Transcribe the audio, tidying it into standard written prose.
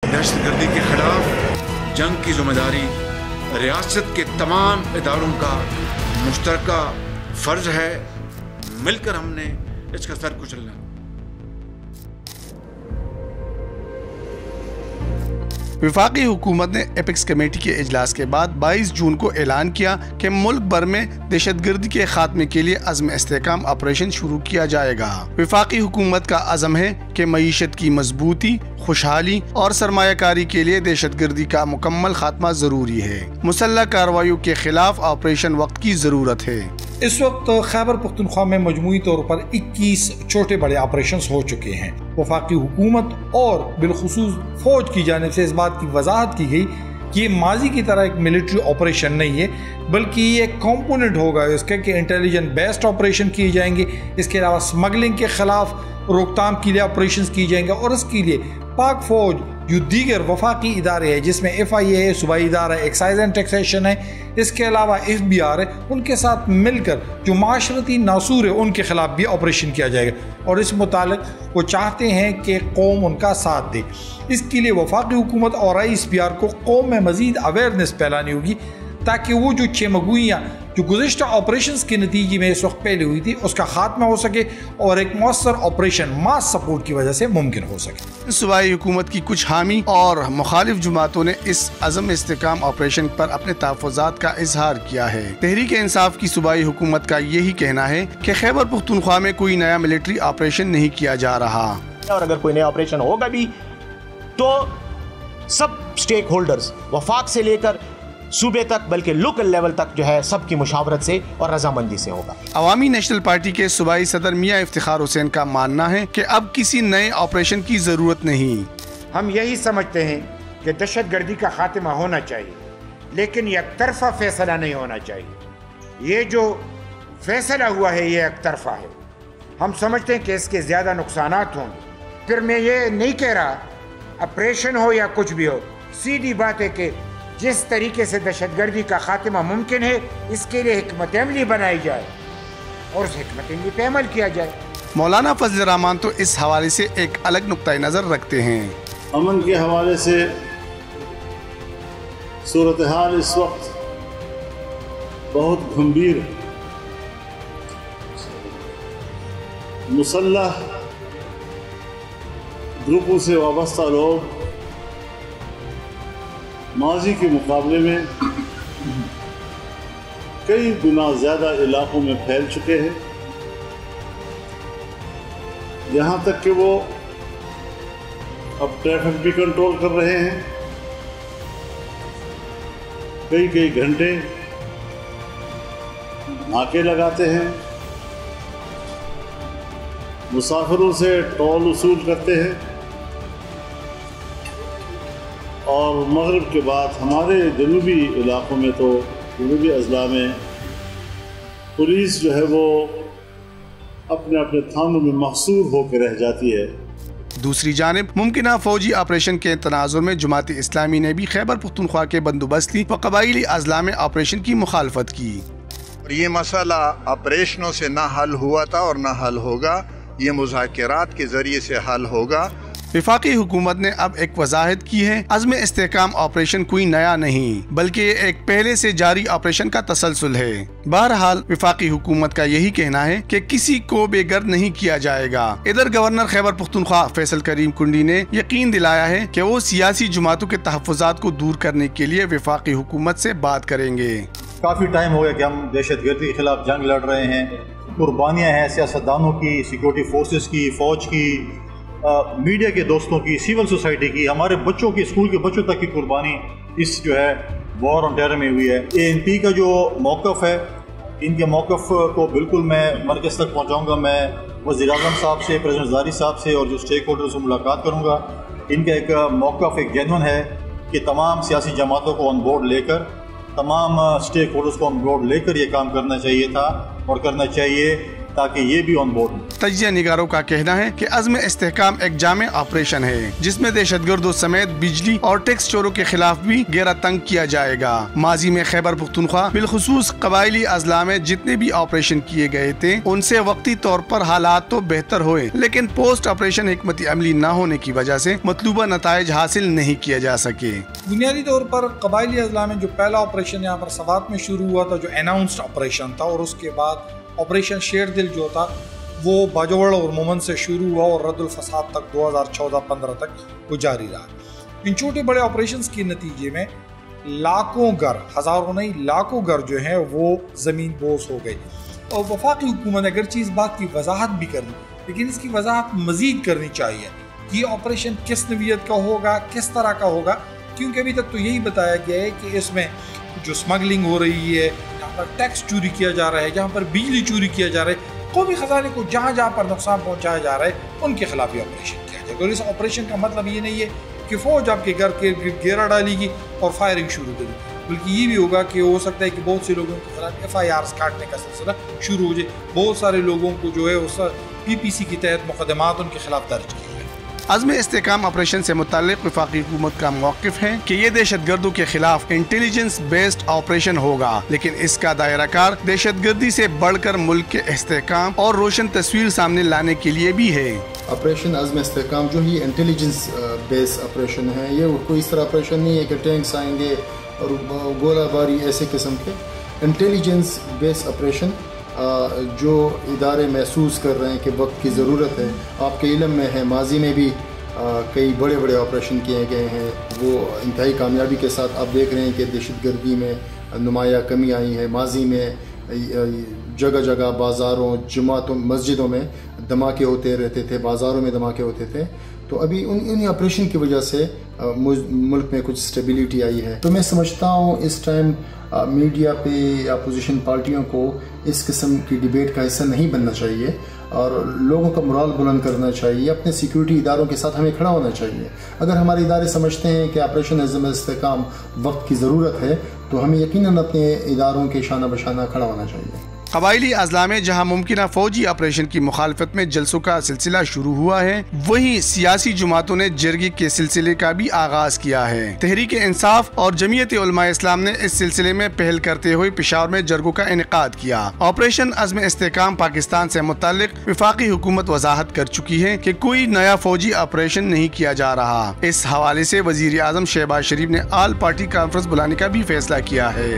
दहशतगर्दी के खिलाफ जंग की जिम्मेदारी रियासत के तमाम इदारों का मुश्तरका फर्ज है। मिलकर हमने इसका सर कुचलना। वफाकी हुकूमत ने एपेक्स कमेटी के इजलास के बाद 22 जून को ऐलान किया कि मुल्क भर में दहशतगर्दी के खात्मे के लिए अज़्म इस्तेहकाम ऑपरेशन शुरू किया जाएगा। वफाकी हुकूमत का अज़म है कि मईशत की मजबूती, खुशहाली और सरमायाकारी के लिए दहशतगर्दी का मुकम्मल खात्मा जरूरी है। मुसल्लह कार्रवाइयों के खिलाफ ऑपरेशन वक्त की जरूरत है। इस वक्त खैबर पख्तूनख्वा में मजमूई तौर पर 21 छोटे बड़े ऑपरेशन हो चुके हैं। वफाकी हुकूमत और बिलखुसूस फौज की जानिब से इस बात की वजाहत की गई कि ये माजी की तरह एक मिलिट्री ऑपरेशन नहीं है, बल्कि ये एक कॉम्पोनेंट होगा इसके कि इंटेलिजेंस बेस्ड ऑपरेशन किए जाएंगे। इसके अलावा स्मगलिंग के खिलाफ रोकथाम के लिए ऑपरेशन किए जाएंगे और इसके लिए पाक फौज जो दीगर वफाकी इदारे हैं जिसमें FIA है, सूबाई इदारा है, एक्साइज एंड टैक्सेशन है, इसके अलावा FBR है, उनके साथ मिलकर जो माशरती नासूर है उनके खिलाफ भी ऑपरेशन किया जाएगा और इस मुतालिक वो चाहते हैं कि कौम उनका साथ दे। इसके लिए वफाकी हुकूमत और ISPR को कौम में मज़ीद अवेयरनेस फैलानी होगी ताकि वो जो चेमगुइयाँ जो गुज़िश्ता ऑपरेशंस के नतीजे में इस वक्त पहले हुई थी उसका खात्मा हो सके और एक मौसर ऑपरेशन मास सपोर्ट की वजह से मुमकिन हो सके। सूबाई हुकूमत की कुछ हामी और मुखालिफ जमातों ने इस अज़म इस्तेहकाम ऑपरेशन पर अपने तहफ़्फ़ुज़ात का इजहार किया है। तहरीक इंसाफ की सूबाई हुकूमत का यही कहना है कि खैबर पख्तूनख्वा में कोई नया मिलिट्री ऑपरेशन नहीं किया जा रहा और अगर कोई नया ऑपरेशन होगा भी तो सब स्टेक होल्डर्स वफाक से लेकर सूबे तक बल्कि लोकल लेवल तक जो है सबकी मुशावरत से और रजामंदी से होगा। अवामी नेशनल पार्टी के सूबाई सदर मियां इफ्तिखार हुसैन का मानना है कि अब किसी नए ऑपरेशन की जरूरत नहीं। हम यही समझते हैं कि दहशतगर्दी का खात्मा होना चाहिए, लेकिन ये एकतरफा फैसला नहीं होना चाहिए। ये जो फैसला हुआ है ये एकतरफा है। हम समझते हैं कि इसके ज़्यादा नुकसानात होंगे। फिर मैं ये नहीं कह रहा ऑपरेशन हो या कुछ भी हो, सीधी बात है कि जिस तरीके से दहशतगर्दी का खात्मा मुमकिन है इसके लिए हिकमत अमली बनाई जाए और उस हिकमत अमली पे अमल किया जाए। मौलाना फजल रहमान तो इस हवाले से एक अलग नुक्ता नज़र रखते हैं। अमन के हवाले से सूरत हाल इस वक्त बहुत गंभीर है। मुसल्लह ग्रुपों से वाबस्ता लोग माजी के मुकाबले में कई गुना ज़्यादा इलाकों में फैल चुके हैं, यहाँ तक कि वो अब ट्रैफिक भी कंट्रोल कर रहे हैं। कई कई घंटे नाके लगाते हैं, मुसाफिरों से टोल वसूल करते हैं और मगरिब के बाद हमारे जनूबी इलाकों में तो जनूबी अजला में पुलिस जो है वो अपने अपने थानों में महसूर होकर रह जाती है। दूसरी जानिब मुमकिन फौजी ऑपरेशन के तनाजुर में जमात इस्लामी ने भी खैबर पख्तूनख्वा के बंदोबस्ती व कबायली अजला में ऑपरेशन की मुखालफत की। ये मसला ऑपरेशनों से ना हल हुआ था और ना हल होगा, ये मुज़ाकरात के जरिए से हल होगा। वफाकी हुकूमत ने अब एक वजाहत की है, अज़्म इस्तेहकाम ऑपरेशन कोई नया नहीं बल्कि एक पहले से जारी ऑपरेशन का तसलसल है। बहरहाल वफाकी हुकूमत का यही कहना है कि किसी को बेघर नहीं किया जाएगा। इधर गवर्नर खैबर पख्तूनख्वा फैसल करीम कुंडी ने यकीन दिलाया है कि वो सियासी जमातों के तहफ़्फ़ुज़ात को दूर करने के लिए वफाकी हुकूमत से बात करेंगे। काफ़ी टाइम हो गया कि हम दहशतगर्दी के खिलाफ जंग लड़ रहे हैं। कुर्बानियाँ हैं सियासतदानों की, सिक्योरिटी फोर्सेस की, फ़ौज की, मीडिया के दोस्तों की, सिविल सोसाइटी की, हमारे बच्चों की, स्कूल के बच्चों तक की कुर्बानी इस जो है वॉर ऑन टेरर में हुई है। ANP का जो मौक़िफ़ है, इनके मौक़िफ़ को बिल्कुल मैं मरकज़ तक पहुँचाऊँगा। मैं वज़ीर-ए-आज़म साहब से, प्रेसिडेंट ज़ारी साहब से और जो स्टेक होल्डर से मुलाकात करूँगा। इनका एक मौक़िफ़ एक जेन्युइन है कि तमाम सियासी जमातों को ऑन बोर्ड लेकर, तमाम स्टेक होल्डर्स को ऑन बोर्ड लेकर ये काम करना चाहिए था और करना चाहिए ताकि ये भी ऑन बोर्ड हो। तजिया निगारों का कहना है कि अज़्म इस्तेहकाम एक जामे ऑपरेशन है जिसमें दहशतगर्दों समेत बिजली और टैक्स चोरों के खिलाफ भी घेरा तंग किया जाएगा। माजी में खैबर पुख्तनख्वा बिलखुसूस कबायली अजला में जितने भी ऑपरेशन किए गए थे उनसे वक्ती तौर पर हालात तो बेहतर हुए, लेकिन पोस्ट ऑपरेशन हिकमत अमली न होने की वजह से मतलूबा नताइज हासिल नहीं किया जा सके। बुनियादी तौर पर कबायली अजला में जो पहला ऑपरेशन यहाँ पर सवात में शुरू हुआ था, जो अनाउंस्ड ऑपरेशन था, और उसके बाद ऑपरेशन शेर दिल जो था वो बाजोड़ और मोमन से शुरू हुआ और रद्दुल फसाद तक 2014-15 तक वो जारी रहा। इन छोटे बड़े ऑपरेशंस के नतीजे में लाखों घर, हज़ारों नहीं लाखों घर जो हैं वो ज़मीन बोस हो गई। और वफाकी हुकूमत ने अगरचि इस बात की वजाहत भी कर दी, लेकिन इसकी वजाहत मज़ीद करनी चाहिए कि ऑपरेशन किस नवीयत का होगा, किस तरह का होगा, क्योंकि अभी तक तो यही बताया गया है कि इसमें जो स्मगलिंग हो रही है, जहाँ पर टैक्स चोरी किया जा रहा है, जहाँ पर बिजली चोरी किया जा रहा है, कौमी खजाने को जहाँ जहाँ पर नुकसान पहुँचाया जा रहा है उनके खिलाफ ये ऑपरेशन किया जाएगा। और इस ऑपरेशन का मतलब ये नहीं है कि फ़ौज आपके घर के घेरा डालेगी और फायरिंग शुरू करेगी, बल्कि ये भी होगा कि हो सकता है कि बहुत से लोगों के खिलाफ FIRs काटने का सिलसिला शुरू हो जाए। बहुत सारे लोगों को जो है उस PPC के तहत मुकदमात उनके खिलाफ दर्ज किए। अज़्म इस्तेहकाम ऑपरेशन से मुताल्लिक़ वफाकी हुकूमत का मौक़िफ़ है कि ये दहशतगर्दों के खिलाफ इंटेलिजेंस बेस्ड ऑपरेशन होगा, लेकिन इसका दायराकार दहशतगर्दी से बढ़कर मुल्क के इस्तेहकाम और रोशन तस्वीर सामने लाने के लिए भी है। ऑपरेशन अज़्म इस्तेहकाम जो ही इंटेलिजेंस बेस्ड ऑपरेशन है, ये कोई इस तरह ऑपरेशन नहीं है कि टैंक्स आएंगे और गोलाबारी ऐसे किस्म के। इंटेलिजेंस बेस्ड ऑपरेशन जो इदारे महसूस कर रहे हैं कि वक्त की ज़रूरत है, आपके इल्म में है माजी में भी कई बड़े बड़े ऑपरेशन किए गए हैं, वो इंतहाई कामयाबी के साथ आप देख रहे हैं कि दहशतगर्दी में नुमाया कमी आई है। माजी में जगह जगह बाज़ारों, जमातों, मस्जिदों में धमाके होते रहते थे, बाज़ारों में धमाके होते थे। तो अभी उन ऑपरेशन की वजह से मुल्क में कुछ स्टेबिलिटी आई है। तो मैं समझता हूँ इस टाइम मीडिया पे या अपोजिशन पार्टियों को इस किस्म की डिबेट का हिस्सा नहीं बनना चाहिए और लोगों का मोराल बुलंद करना चाहिए। अपने सिक्योरिटी इदारों के साथ हमें खड़ा होना चाहिए। अगर हमारे इदारे समझते हैं कि ऑपरेशन अज़्म इस्तेहकाम वक्त की ज़रूरत है तो हमें यकीनन अपने इदारों के शाना बशाना खड़ा होना चाहिए। कबायली अजला में जहाँ मुमकिन फौजी ऑपरेशन की मुखालफत में जलसों का सिलसिला शुरू हुआ है, वहीं सियासी जमातों ने जरगी के सिलसिले का भी आगाज किया है। तहरीक इंसाफ और जमीयत उलमा इस्लाम ने इस सिलसिले में पहल करते हुए पेशावर में जरगों का इनेकाद किया। ऑपरेशन अज़्म इस्तेहकाम पाकिस्तान से मुताल्लिक वफाकी हुकूमत वजाहत कर चुकी है कि कोई नया फौजी ऑपरेशन नहीं किया जा रहा। इस हवाले से वजीर आज़म शहबाज शरीफ ने ऑल पार्टी कॉन्फ्रेंस बुलाने का भी फैसला किया है।